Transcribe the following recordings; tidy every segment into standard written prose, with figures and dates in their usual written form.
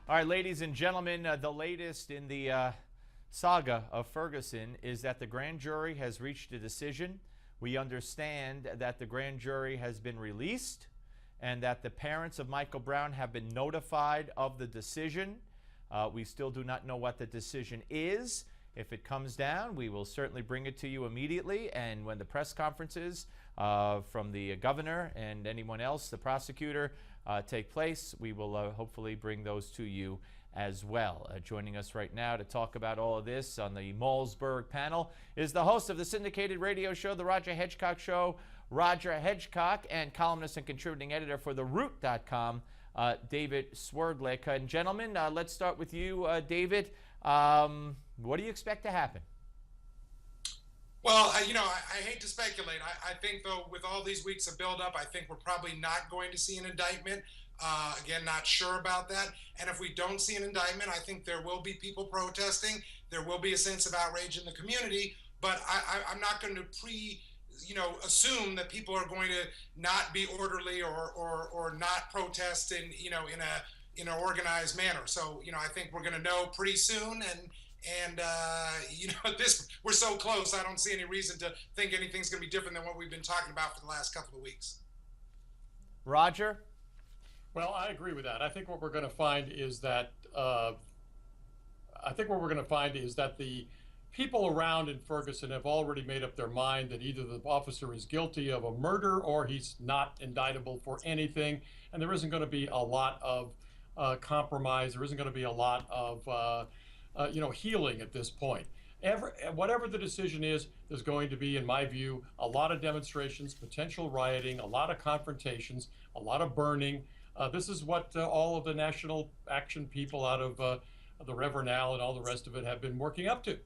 All right, ladies and gentlemen, the latest in the saga of Ferguson is that the grand jury has reached a decision. We understand that the grand jury has been released and that the parents of Michael Brown have been notified of the decision. We still do not know what the decision is. If it comes down, we will certainly bring it to you immediately. And when the press conferences from the governor and anyone else, the prosecutor, take place, we will hopefully bring those to you as well. Joining us right now to talk about all of this on the Malzberg panel is the host of the syndicated radio show, The Roger Hedgecock Show, Roger Hedgecock, and columnist and contributing editor for TheRoot.com, David Swerdlick. And gentlemen, let's start with you, David. What do you expect to happen? Well, I hate to speculate. I think, though, with all these weeks of buildup, I think we're probably not going to see an indictment. Again, not sure about that. And if we don't see an indictment, I think there will be people protesting. There will be a sense of outrage in the community. But I'm not going to assume that people are going to not be orderly or not protest in an organized manner. So, I think we're going to know pretty soon. And we're so close, I don't see any reason to think anything's going to be different than what we've been talking about for the last couple of weeks. Roger? Well, I agree with that. I think what we're going to find is that the people around in Ferguson have already made up their mind that either the officer is guilty of a murder or he's not indictable for anything, and there isn't going to be a lot of compromise. There isn't going to be a lot of healing at this point. Whatever the decision is, there's going to be, in my view, a lot of demonstrations, potential rioting, a lot of confrontations, a lot of burning. This is what all of the national action people out of the Reverend Al and all the rest of it have been working up to.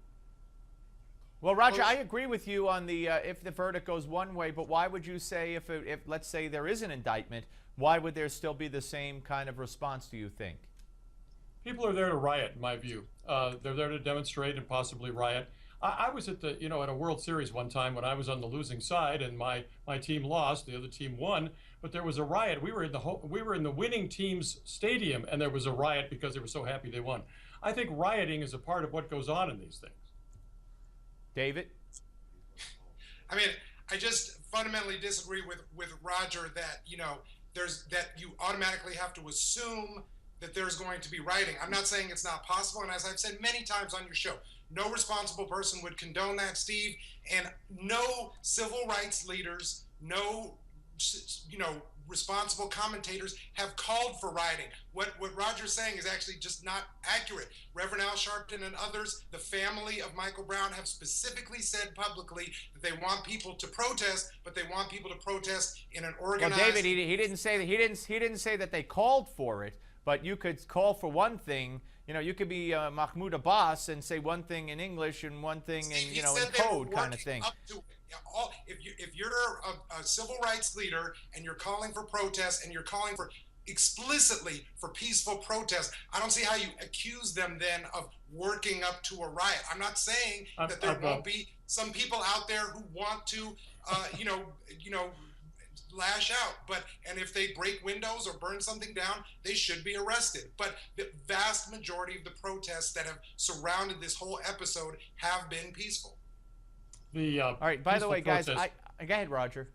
Well, Roger, I agree with you on the if the verdict goes one way, but why would you say if let's say there is an indictment, why would there still be the same kind of response, do you think? People are there to riot, in my view. They're there to demonstrate and possibly riot. I was at at a World Series one time when I was on the losing side and my team lost, the other team won, but there was a riot. We were in the winning team's stadium and there was a riot because they were so happy they won. I think rioting is a part of what goes on in these things. David? I mean, I just fundamentally disagree with Roger that, that you automatically have to assume that there's going to be rioting. I'm not saying it's not possible, and as I've said many times on your show, no responsible person would condone that, Steve, and no civil rights leaders, no responsible commentators have called for rioting. What Roger's saying is actually just not accurate. Reverend Al Sharpton and others, the family of Michael Brown, have specifically said publicly that they want people to protest, but they want people to protest in an organized. Well, David, he didn't say that. He didn't say that they called for it. But you could call for one thing. You could be Mahmoud Abbas and say one thing in English and one thing in code kind of thing. If you're a civil rights leader and you're calling for protests and you're calling for explicitly for peaceful protest, I don't see how you accuse them then of working up to a riot. I'm not saying that there won't be some people out there who want to, lash out, and if they break windows or burn something down, they should be arrested. But the vast majority of the protests that have surrounded this whole episode have been peaceful. All right, by the way, guys, go ahead, Roger.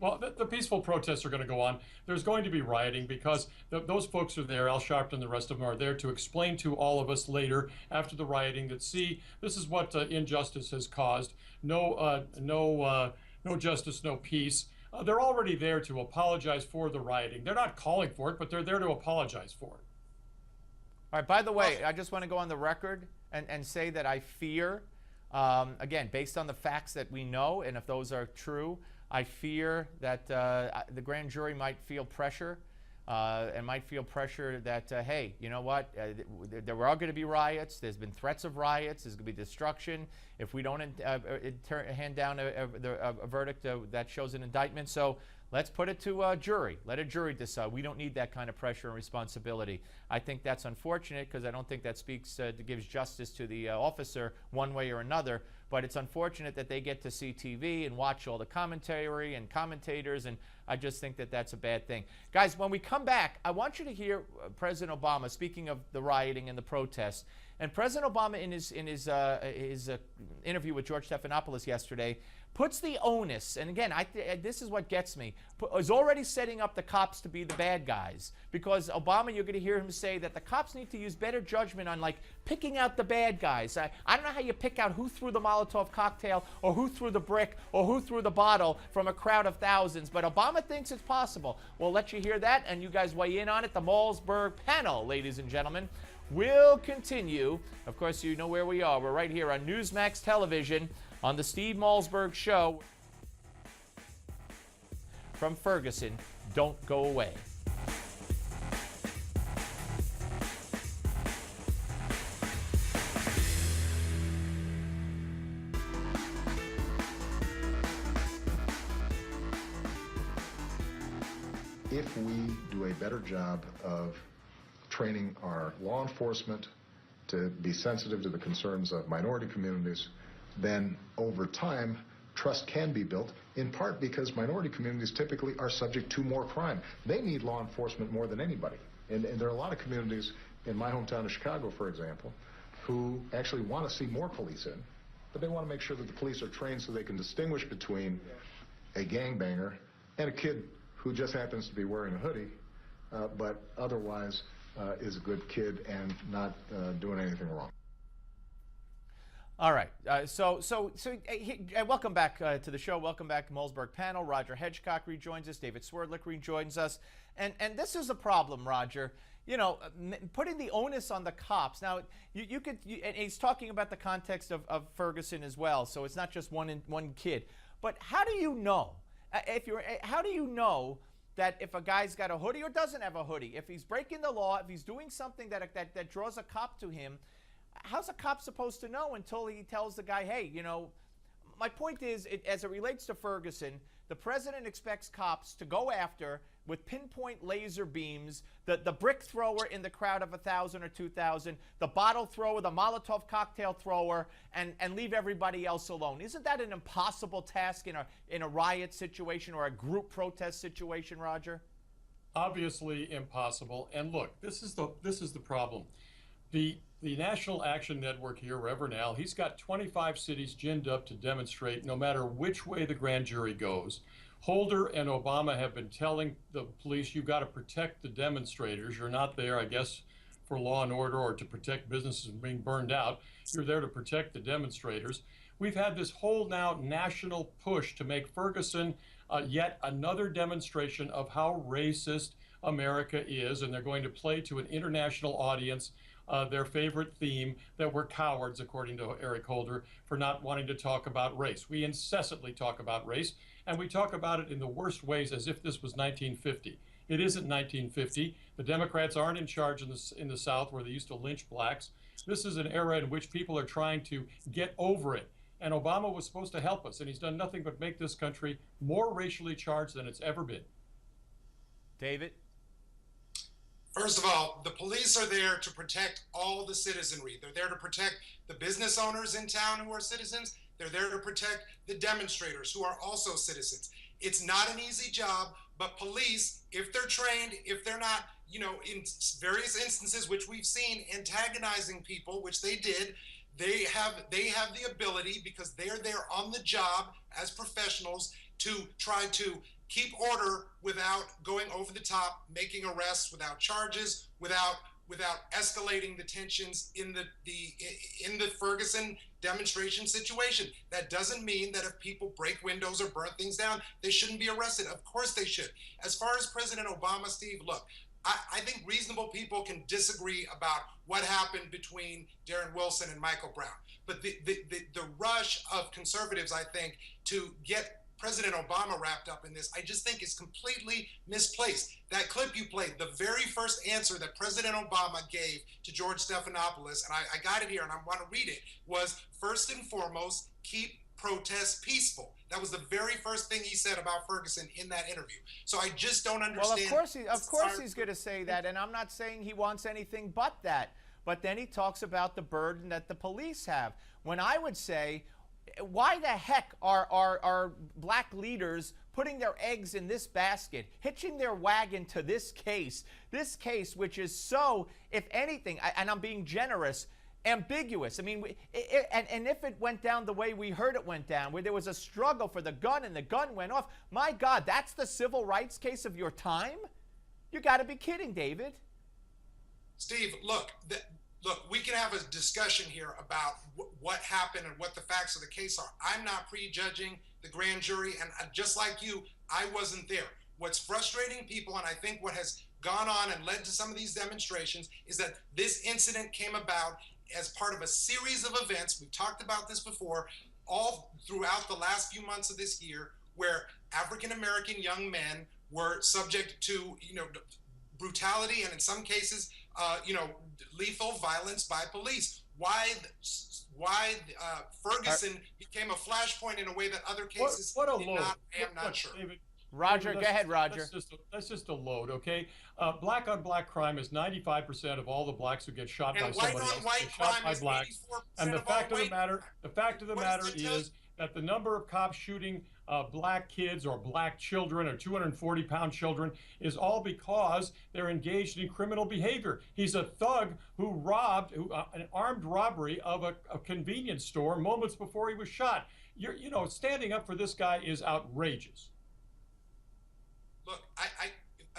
Well, the peaceful protests are going to go on. There's going to be rioting because those folks are there. Al Sharpton and the rest of them are there to explain to all of us later after the rioting that, see, this is what injustice has caused. No justice, no peace. They're already there to apologize for the rioting. They're not calling for it, but they're there to apologize for it. All right, by the way, I just want to go on the record and say that I fear, again, based on the facts that we know, and if those are true, I fear that the grand jury might feel pressure and might feel pressure that, hey, you know what, there are going to be riots. There's been threats of riots. There's going to be destruction if we don't hand down a verdict that shows an indictment. So let's put it to a jury. Let a jury decide. We don't need that kind of pressure and responsibility. I think that's unfortunate because I don't think that gives justice to the officer one way or another. but it's unfortunate that they get to see TV and watch all the commentary and commentators, and I just think that that's a bad thing. Guys, when we come back, I want you to hear President Obama, speaking of the rioting and the protests, and President Obama in his interview with George Stephanopoulos yesterday puts the onus, and again, this is what gets me, is already setting up the cops to be the bad guys. Because Obama, you're going to hear him say that the cops need to use better judgment on, like, picking out the bad guys. I don't know how you pick out who threw the Molotov cocktail or who threw the brick or who threw the bottle from a crowd of thousands, but Obama thinks it's possible. We'll let you hear that, and you guys weigh in on it. The Malzberg panel, ladies and gentlemen, will continue. Of course, you know where we are. We're right here on Newsmax Television on the Steve Malzberg Show from Ferguson. Don't go away. If we do a better job of training our law enforcement to be sensitive to the concerns of minority communities, then over time, trust can be built, in part because minority communities typically are subject to more crime. They need law enforcement more than anybody. And there are a lot of communities in my hometown of Chicago, for example, who actually want to see more police in, but they want to make sure that the police are trained so they can distinguish between a gangbanger and a kid who just happens to be wearing a hoodie, but otherwise is a good kid and not doing anything wrong. All right. Welcome back to the show. Welcome back to Malzberg panel. Roger Hedgecock rejoins us. David Swerdlick rejoins us. And this is a problem, Roger. You know, putting the onus on the cops. Now, and he's talking about the context of Ferguson as well. So it's not just one kid. But how do you know? How do you know that if a guy's got a hoodie or doesn't have a hoodie, if he's breaking the law, if he's doing something that draws a cop to him? How's a cop supposed to know until he tells the guy, hey, you know, my point is, as it relates to Ferguson, the president expects cops to go after, with pinpoint laser beams, the brick thrower in the crowd of 1,000 or 2,000, the bottle thrower, the Molotov cocktail thrower, and leave everybody else alone. Isn't that an impossible task in a riot situation or a group protest situation, Roger? Obviously impossible. And look, this is the problem. The National Action Network here, Reverend Al, he's got 25 cities ginned up to demonstrate no matter which way the grand jury goes. Holder and Obama have been telling the police, you've got to protect the demonstrators. You're not there, I guess, for law and order or to protect businesses from being burned out. You're there to protect the demonstrators. We've had this whole now national push to make Ferguson yet another demonstration of how racist America is, and they're going to play to an international audience their favorite theme, that we're cowards, according to Eric Holder, for not wanting to talk about race. We incessantly talk about race, and we talk about it in the worst ways as if this was 1950. It isn't 1950. The Democrats aren't in charge in the South where they used to lynch blacks. This is an era in which people are trying to get over it. And Obama was supposed to help us, and he's done nothing but make this country more racially charged than it's ever been. David? First of all, the police are there to protect all the citizenry. They're there to protect the business owners in town who are citizens. They're there to protect the demonstrators who are also citizens. It's not an easy job, but police, if they're trained, if they're not, you know, in various instances, which we've seen, antagonizing people, which they did, they have the ability, because they're there on the job as professionals, to try to keep order without going over the top, making arrests without charges, without escalating the tensions in the Ferguson demonstration situation. That doesn't mean that if people break windows or burn things down, they shouldn't be arrested. Of course they should. As far as President Obama, Steve, look, I think reasonable people can disagree about what happened between Darren Wilson and Michael Brown. But the rush of conservatives, I think, to get President Obama wrapped up in this, I just think is completely misplaced. That clip you played, the very first answer that President Obama gave to George Stephanopoulos, and I got it here and I want to read it, was first and foremost, keep protests peaceful. That was the very first thing he said about Ferguson in that interview. So I just don't understand. Well, of course he's going to say that, and I'm not saying he wants anything but that. But then he talks about the burden that the police have. When I would say, Why the heck are black leaders putting their eggs in this basket, hitching their wagon to this case which is so, if anything, and I'm being generous, ambiguous. I mean, and if it went down the way we heard it went down, where there was a struggle for the gun and the gun went off, my God, that's the civil rights case of your time? You got to be kidding, David. Steve, look, we can have a discussion here about what happened and what the facts of the case are. I'm not prejudging the grand jury, and just like you, I wasn't there. What's frustrating people, and I think what has gone on and led to some of these demonstrations, is that this incident came about as part of a series of events. We've talked about this before, all throughout the last few months of this year, where African-American young men were subject to, brutality and in some cases, lethal violence by police. Why Ferguson became a flashpoint in a way that other cases did not, I am not sure. David, Roger, go ahead, Roger. That's just a load, okay? Black on black crime is 95% of all the blacks who get shot by somebody else white get shot by crime blacks. is 84% And the of all fact of the white matter, What does that is that the number of cops shooting black kids or black children or 240-pound children is all because they're engaged in criminal behavior. He's a thug who robbed an armed robbery of a convenience store moments before he was shot. Standing up for this guy is outrageous. Look,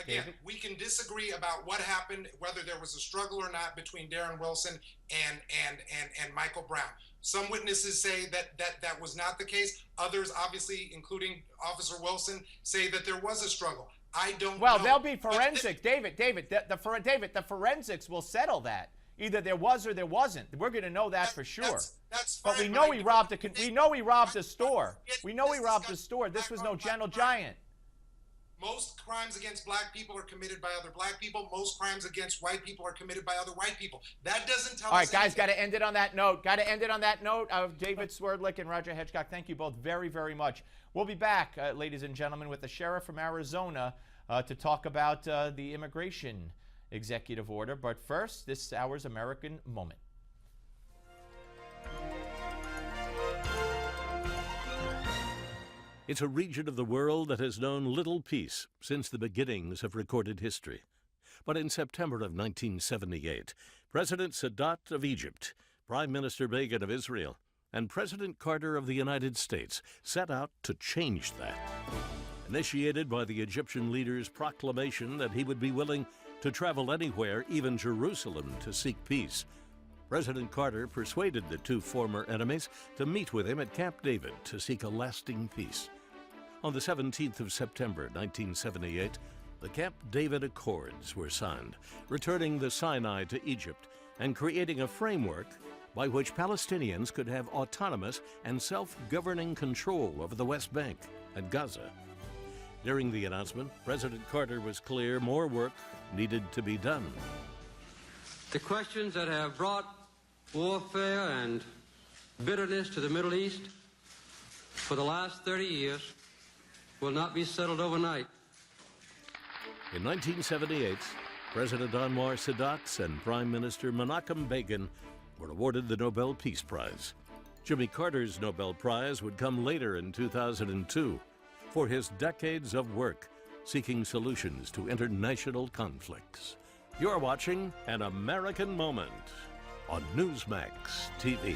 again, we can disagree about what happened, whether there was a struggle or not between Darren Wilson and Michael Brown. Some witnesses say that was not the case. Others, obviously, including Officer Wilson, say that there was a struggle. I don't know. Well, there'll be forensics. David, the forensics will settle that. Either there was or there wasn't. We're going to know that for sure. That's fine, but we know he robbed a store. We know he robbed a store. This was no Gentle Giant. Most crimes against black people are committed by other black people. Most crimes against white people are committed by other white people. That doesn't tell us. All right, guys, got to end it on that note. David Swerdlick and Roger Hedgecock, thank you both very, very much. We'll be back, ladies and gentlemen, with the sheriff from Arizona to talk about the immigration executive order. But first, this hour's American Moment. It's a region of the world that has known little peace since the beginnings of recorded history. But in September of 1978, President Sadat of Egypt, Prime Minister Begin of Israel, and President Carter of the United States set out to change that. Initiated by the Egyptian leader's proclamation that he would be willing to travel anywhere, even Jerusalem, to seek peace, President Carter persuaded the two former enemies to meet with him at Camp David to seek a lasting peace. On the 17th of September, 1978, the Camp David Accords were signed, returning the Sinai to Egypt and creating a framework by which Palestinians could have autonomous and self-governing control over the West Bank and Gaza. During the announcement, President Carter was clear more work needed to be done. The questions that have brought warfare and bitterness to the Middle East for the last 30 years will not be settled overnight. In 1978, President Anwar Sadat and Prime Minister Menachem Begin were awarded the Nobel Peace Prize. Jimmy Carter's Nobel Prize would come later in 2002 for his decades of work seeking solutions to international conflicts. You're watching An American Moment on Newsmax TV.